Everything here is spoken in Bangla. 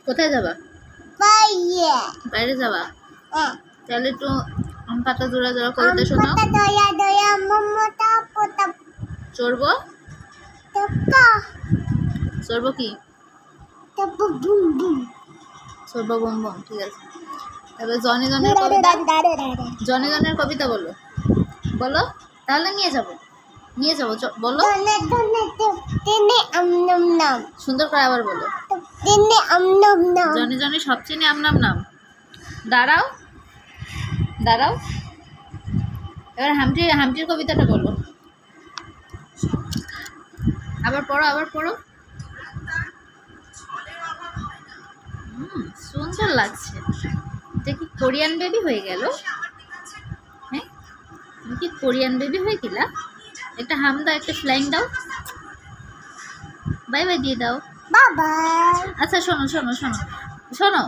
কোথায় যাবা? বাইরে যাবা? তাহলে একটু আম পাতা জোড়া জোড়া কবিতা শোনাও। চড়বো চড়বো কি? চড়বো বুম বুম। ঠিক আছে। তারপরে জনি জনের কবিতা, জনি জনের কবিতা বলো বলো, তাহলে নিয়ে যাবো বলো সুন্দর করে আবার বলো। জনি জনি সব চিনি আম নাম নাম। দাঁড়াও দাঁড়াও, এবার হামটির কবিতাটা বলো। আবার পড়ো। সুন্দর লাগছে। এটা কি কোরিয়ান বেবি হয়ে গেল? হ্যাঁ, তুমি কি কোরিয়ান বেবি হয়ে গেলা? একটা হাম দাও, একটা ফ্লাইং দাও, বাই বাই দিয়ে দাও। বাবা আচ্ছা শোনো